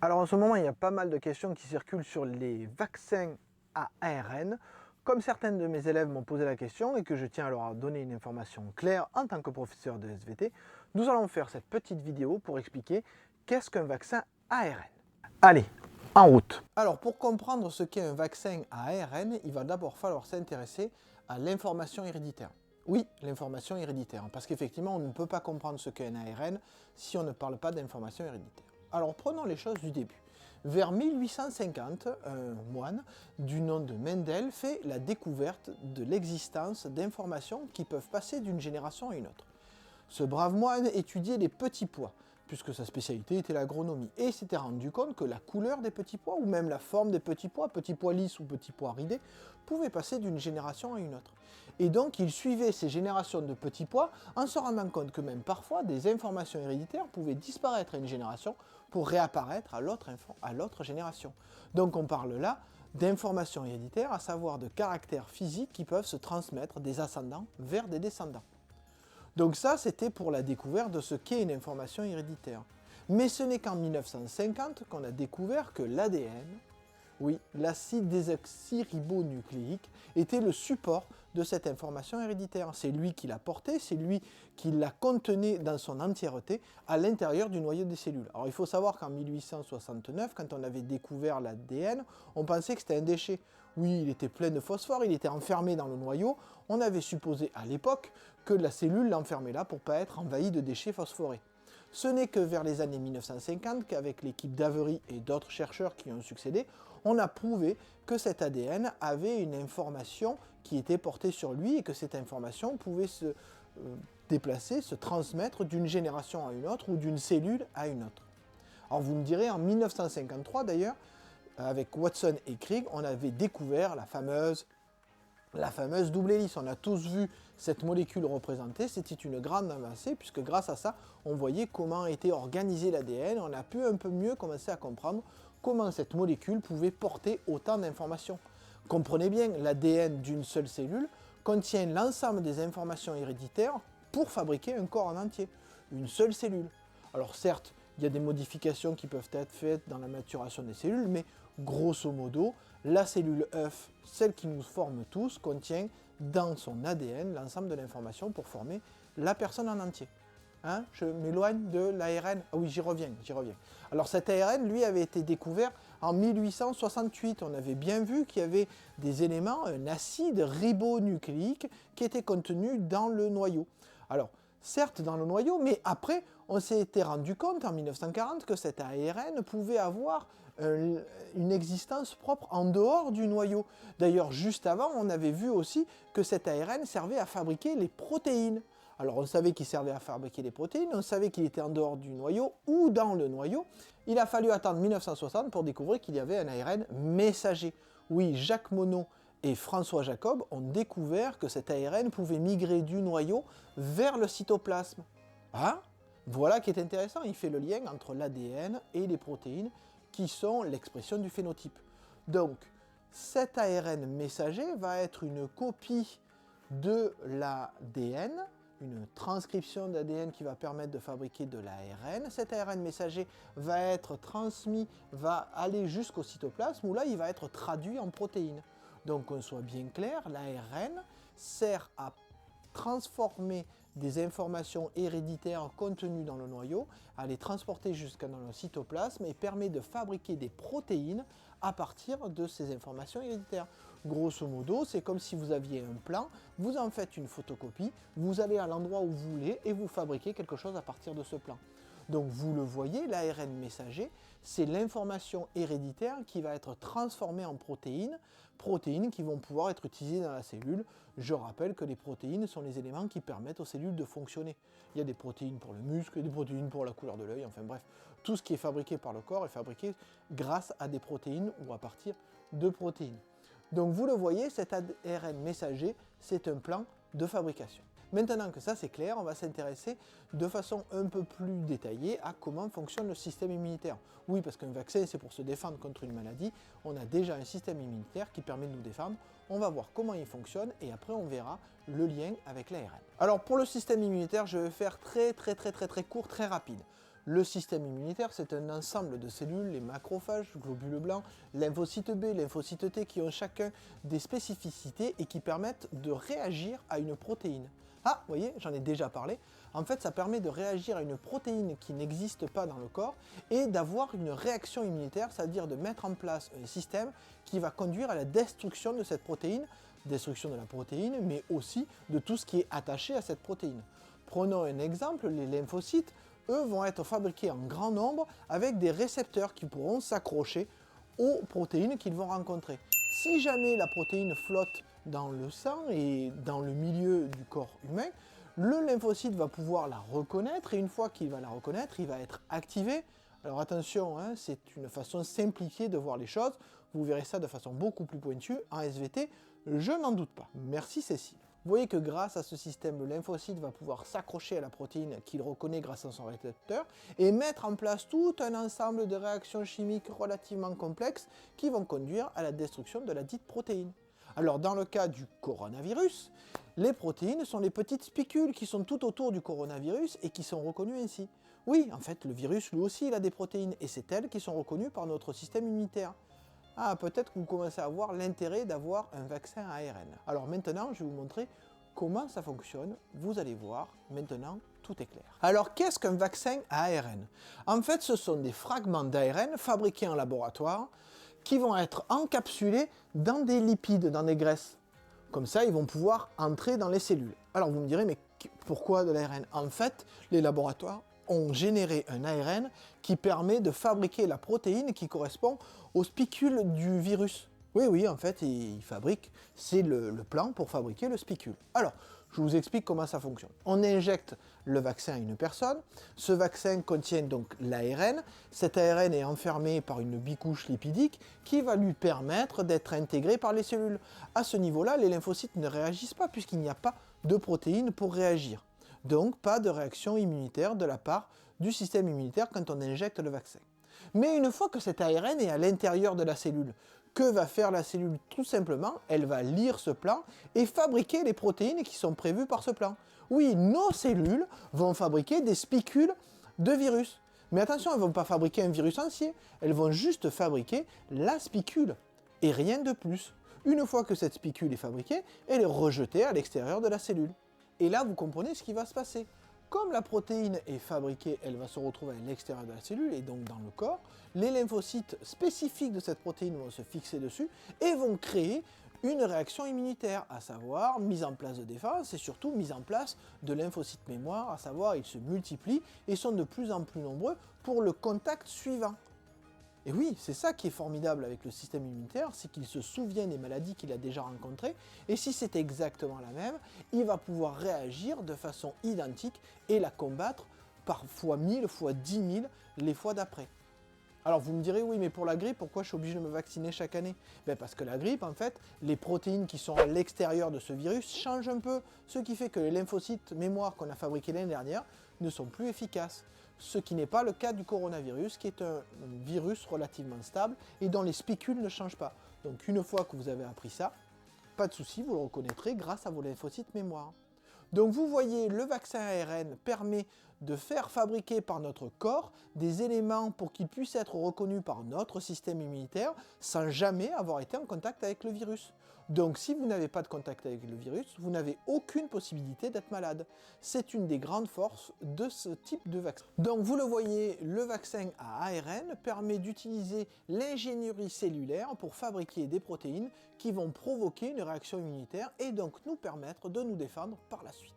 Alors en ce moment, il y a pas mal de questions qui circulent sur les vaccins à ARN. Comme certains de mes élèves m'ont posé la question et que je tiens à leur donner une information claire en tant que professeur de SVT, nous allons faire cette petite vidéo pour expliquer qu'est-ce qu'un vaccin ARN. Allez, en route. Alors pour comprendre ce qu'est un vaccin à ARN, il va d'abord falloir s'intéresser à l'information héréditaire. Oui, l'information héréditaire, parce qu'effectivement, on ne peut pas comprendre ce qu'est un ARN si on ne parle pas d'information héréditaire. Alors prenons les choses du début. Vers 1850, un moine du nom de Mendel fait la découverte de l'existence d'informations qui peuvent passer d'une génération à une autre. Ce brave moine étudiait les petits pois, puisque sa spécialité était l'agronomie, et s'était rendu compte que la couleur des petits pois, ou même la forme des petits pois lisses ou petits pois ridés, pouvait passer d'une génération à une autre. Et donc il suivait ces générations de petits pois en se rendant compte que même parfois des informations héréditaires pouvaient disparaître à une génération pour réapparaître à l'autre génération. Donc on parle là d'informations héréditaires, à savoir de caractères physiques qui peuvent se transmettre des ascendants vers des descendants. Donc ça, c'était pour la découverte de ce qu'est une information héréditaire. Mais ce n'est qu'en 1950 qu'on a découvert que l'ADN, oui, l'acide désoxyribonucléique, était le support de cette information héréditaire. C'est lui qui l'a portée, c'est lui qui la contenait dans son entièreté à l'intérieur du noyau des cellules. Alors il faut savoir qu'en 1869, quand on avait découvert l'ADN, on pensait que c'était un déchet. Oui, il était plein de phosphore, il était enfermé dans le noyau. On avait supposé à l'époque que la cellule l'enfermait là pour ne pas être envahie de déchets phosphorés. Ce n'est que vers les années 1950 qu'avec l'équipe d'Avery et d'autres chercheurs qui ont succédé, on a prouvé que cet ADN avait une information qui était portée sur lui et que cette information pouvait se déplacer, se transmettre d'une génération à une autre ou d'une cellule à une autre. Alors vous me direz, en 1953 d'ailleurs, avec Watson et Crick, on avait découvert la fameuse double hélice. On a tous vu cette molécule représentée, c'était une grande avancée puisque grâce à ça, on voyait comment était organisé l'ADN, on a pu un peu mieux commencer à comprendre comment cette molécule pouvait porter autant d'informations. Comprenez bien, l'ADN d'une seule cellule contient l'ensemble des informations héréditaires pour fabriquer un corps en entier, une seule cellule. Alors certes, il y a des modifications qui peuvent être faites dans la maturation des cellules, mais grosso modo, la cellule œuf, celle qui nous forme tous, contient dans son ADN l'ensemble de l'information pour former la personne en entier. Hein, je m'éloigne de l'ARN. Ah oui, j'y reviens. Alors cet ARN, lui, avait été découvert en 1868. On avait bien vu qu'il y avait des éléments, un acide ribonucléique qui était contenu dans le noyau. Alors, certes dans le noyau, mais après, on s'était rendu compte en 1940 que cet ARN pouvait avoir une existence propre en dehors du noyau. D'ailleurs, juste avant, on avait vu aussi que cet ARN servait à fabriquer les protéines. Alors on savait qu'il servait à fabriquer les protéines, on savait qu'il était en dehors du noyau ou dans le noyau. Il a fallu attendre 1960 pour découvrir qu'il y avait un ARN messager. Oui, Jacques Monod et François Jacob ont découvert que cet ARN pouvait migrer du noyau vers le cytoplasme. Ah, voilà qui est intéressant, il fait le lien entre l'ADN et les protéines qui sont l'expression du phénotype. Donc, cet ARN messager va être une copie de l'ADN, une transcription d'ADN qui va permettre de fabriquer de l'ARN. Cet ARN messager va être transmis, va aller jusqu'au cytoplasme où là il va être traduit en protéines. Donc qu'on soit bien clair, l'ARN sert à transformer des informations héréditaires contenues dans le noyau, à les transporter jusqu'à dans le cytoplasme et permet de fabriquer des protéines à partir de ces informations héréditaires. Grosso modo, c'est comme si vous aviez un plan, vous en faites une photocopie, vous allez à l'endroit où vous voulez et vous fabriquez quelque chose à partir de ce plan. Donc vous le voyez, l'ARN messager, c'est l'information héréditaire qui va être transformée en protéines, protéines qui vont pouvoir être utilisées dans la cellule. Je rappelle que les protéines sont les éléments qui permettent aux cellules de fonctionner. Il y a des protéines pour le muscle, des protéines pour la couleur de l'œil, enfin bref, tout ce qui est fabriqué par le corps est fabriqué grâce à des protéines ou à partir de protéines. Donc vous le voyez, cet ARN messager, c'est un plan de fabrication. Maintenant que ça c'est clair, on va s'intéresser de façon un peu plus détaillée à comment fonctionne le système immunitaire. Oui, parce qu'un vaccin c'est pour se défendre contre une maladie, on a déjà un système immunitaire qui permet de nous défendre. On va voir comment il fonctionne et après on verra le lien avec l'ARN. Alors pour le système immunitaire, je vais faire très court, très rapide. Le système immunitaire, c'est un ensemble de cellules, les macrophages, globules blancs, lymphocytes B, lymphocytes T, qui ont chacun des spécificités et qui permettent de réagir à une protéine. Ah, vous voyez, j'en ai déjà parlé. En fait, ça permet de réagir à une protéine qui n'existe pas dans le corps et d'avoir une réaction immunitaire, c'est-à-dire de mettre en place un système qui va conduire à la destruction de cette protéine, destruction de la protéine, mais aussi de tout ce qui est attaché à cette protéine. Prenons un exemple, les lymphocytes, eux, vont être fabriqués en grand nombre avec des récepteurs qui pourront s'accrocher aux protéines qu'ils vont rencontrer. Si jamais la protéine flotte dans le sang et dans le milieu du corps humain, le lymphocyte va pouvoir la reconnaître et une fois qu'il va la reconnaître, il va être activé. Alors attention, hein, c'est une façon simplifiée de voir les choses. Vous verrez ça de façon beaucoup plus pointue en SVT, je n'en doute pas. Merci Cécile. Vous voyez que grâce à ce système, le lymphocyte va pouvoir s'accrocher à la protéine qu'il reconnaît grâce à son récepteur et mettre en place tout un ensemble de réactions chimiques relativement complexes qui vont conduire à la destruction de la dite protéine. Alors dans le cas du coronavirus, les protéines sont les petites spicules qui sont tout autour du coronavirus et qui sont reconnues ainsi. Oui, en fait, le virus lui aussi il a des protéines et c'est elles qui sont reconnues par notre système immunitaire. Ah, peut-être que vous commencez à voir l'intérêt d'avoir un vaccin ARN. Alors maintenant, je vais vous montrer comment ça fonctionne. Vous allez voir, maintenant, tout est clair. Alors, qu'est-ce qu'un vaccin ARN? En fait, ce sont des fragments d'ARN fabriqués en laboratoire qui vont être encapsulés dans des lipides, dans des graisses. Comme ça, ils vont pouvoir entrer dans les cellules. Alors, vous me direz, mais pourquoi de l'ARN? En fait, les laboratoires ont généré un ARN qui permet de fabriquer la protéine qui correspond aux spicules du virus. Oui, en fait, ils fabriquent, c'est le plan pour fabriquer le spicule. Alors, je vous explique comment ça fonctionne. On injecte le vaccin à une personne, ce vaccin contient donc l'ARN, cet ARN est enfermé par une bicouche lipidique qui va lui permettre d'être intégré par les cellules. À ce niveau-là, les lymphocytes ne réagissent pas puisqu'il n'y a pas de protéines pour réagir. Donc pas de réaction immunitaire de la part du système immunitaire quand on injecte le vaccin. Mais une fois que cet ARN est à l'intérieur de la cellule, que va faire la cellule? Tout simplement, elle va lire ce plan et fabriquer les protéines qui sont prévues par ce plan. Oui, nos cellules vont fabriquer des spicules de virus. Mais attention, elles ne vont pas fabriquer un virus entier, elles vont juste fabriquer la spicule et rien de plus. Une fois que cette spicule est fabriquée, elle est rejetée à l'extérieur de la cellule. Et là, vous comprenez ce qui va se passer. Comme la protéine est fabriquée, elle va se retrouver à l'extérieur de la cellule et donc dans le corps. Les lymphocytes spécifiques de cette protéine vont se fixer dessus et vont créer une réaction immunitaire, à savoir mise en place de défense et surtout mise en place de lymphocytes mémoire, à savoir ils se multiplient et sont de plus en plus nombreux pour le contact suivant. Et oui, c'est ça qui est formidable avec le système immunitaire, c'est qu'il se souvient des maladies qu'il a déjà rencontrées, et si c'est exactement la même, il va pouvoir réagir de façon identique et la combattre par fois 1000, fois 10 000 les fois d'après. Alors vous me direz, oui, mais pour la grippe, pourquoi je suis obligé de me vacciner chaque année? Parce que la grippe, en fait, les protéines qui sont à l'extérieur de ce virus changent un peu, ce qui fait que les lymphocytes mémoire qu'on a fabriqués l'année dernière ne sont plus efficaces. Ce qui n'est pas le cas du coronavirus, qui est un virus relativement stable et dont les spicules ne changent pas. Donc une fois que vous avez appris ça, pas de souci, vous le reconnaîtrez grâce à vos lymphocytes mémoire. Donc vous voyez, le vaccin ARN permet de faire fabriquer par notre corps des éléments pour qu'ils puissent être reconnus par notre système immunitaire sans jamais avoir été en contact avec le virus. Donc si vous n'avez pas de contact avec le virus, vous n'avez aucune possibilité d'être malade. C'est une des grandes forces de ce type de vaccin. Donc vous le voyez, le vaccin à ARN permet d'utiliser l'ingénierie cellulaire pour fabriquer des protéines qui vont provoquer une réaction immunitaire et donc nous permettre de nous défendre par la suite.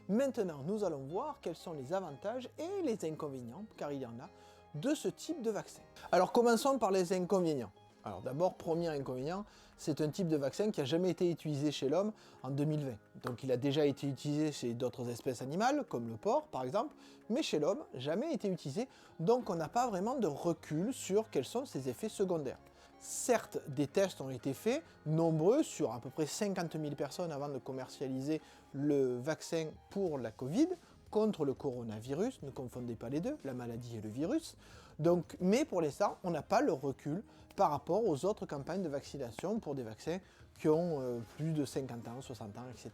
Maintenant, nous allons voir quels sont les avantages et les inconvénients, car il y en a, de ce type de vaccin. Alors commençons par les inconvénients. Alors d'abord, premier inconvénient, c'est un type de vaccin qui n'a jamais été utilisé chez l'homme en 2020. Donc il a déjà été utilisé chez d'autres espèces animales, comme le porc par exemple, mais chez l'homme, jamais été utilisé, donc on n'a pas vraiment de recul sur quels sont ses effets secondaires. Certes, des tests ont été faits, nombreux, sur à peu près 50 000 personnes avant de commercialiser le vaccin pour la Covid, contre le coronavirus, ne confondez pas les deux, la maladie et le virus. Donc, mais pour l'instant, on n'a pas le recul par rapport aux autres campagnes de vaccination pour des vaccins qui ont plus de 50 ans, 60 ans, etc.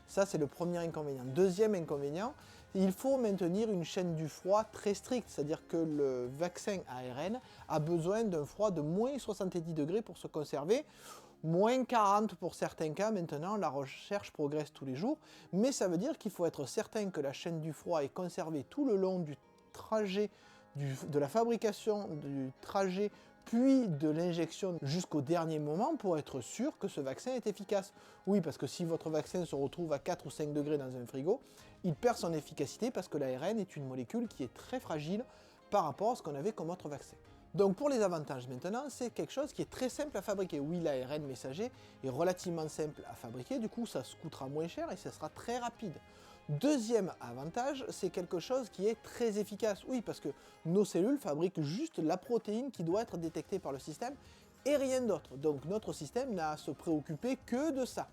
Ça, c'est le premier inconvénient. Deuxième inconvénient, il faut maintenir une chaîne du froid très stricte, c'est-à-dire que le vaccin ARN a besoin d'un froid de moins 70 degrés pour se conserver, moins 40 pour certains cas. Maintenant, la recherche progresse tous les jours, mais ça veut dire qu'il faut être certain que la chaîne du froid est conservée tout le long du trajet, de la fabrication, du trajet, puis de l'injection jusqu'au dernier moment pour être sûr que ce vaccin est efficace. Oui, parce que si votre vaccin se retrouve à 4 ou 5 degrés dans un frigo, il perd son efficacité parce que l'ARN est une molécule qui est très fragile par rapport à ce qu'on avait comme autre vaccin. Donc pour les avantages maintenant, c'est quelque chose qui est très simple à fabriquer. Oui, l'ARN messager est relativement simple à fabriquer, du coup ça se coûtera moins cher et ça sera très rapide. Deuxième avantage, c'est quelque chose qui est très efficace. Oui, parce que nos cellules fabriquent juste la protéine qui doit être détectée par le système et rien d'autre. Donc notre système n'a à se préoccuper que de ça.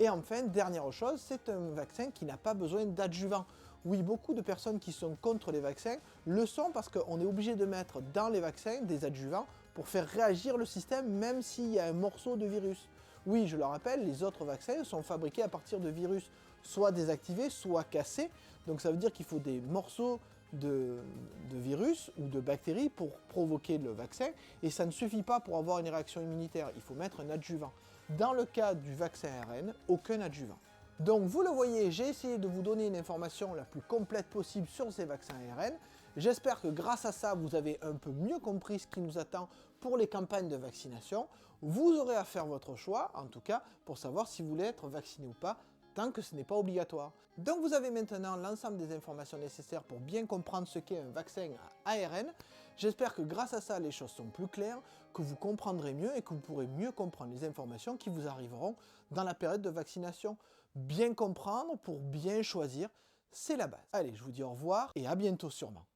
Et enfin, dernière chose, c'est un vaccin qui n'a pas besoin d'adjuvant. Oui, beaucoup de personnes qui sont contre les vaccins le sont parce qu'on est obligé de mettre dans les vaccins des adjuvants pour faire réagir le système même s'il y a un morceau de virus. Oui, je le rappelle, les autres vaccins sont fabriqués à partir de virus soit désactivés, soit cassés. Donc ça veut dire qu'il faut des morceaux de virus ou de bactéries pour provoquer le vaccin et ça ne suffit pas pour avoir une réaction immunitaire, il faut mettre un adjuvant. Dans le cas du vaccin ARN, aucun adjuvant. Donc vous le voyez, j'ai essayé de vous donner une information la plus complète possible sur ces vaccins ARN. J'espère que grâce à ça, vous avez un peu mieux compris ce qui nous attend pour les campagnes de vaccination. Vous aurez à faire votre choix, en tout cas, pour savoir si vous voulez être vacciné ou pas, tant que ce n'est pas obligatoire. Donc vous avez maintenant l'ensemble des informations nécessaires pour bien comprendre ce qu'est un vaccin à ARN. J'espère que grâce à ça, les choses sont plus claires, que vous comprendrez mieux et que vous pourrez mieux comprendre les informations qui vous arriveront dans la période de vaccination. Bien comprendre pour bien choisir, c'est la base. Allez, je vous dis au revoir et à bientôt sûrement.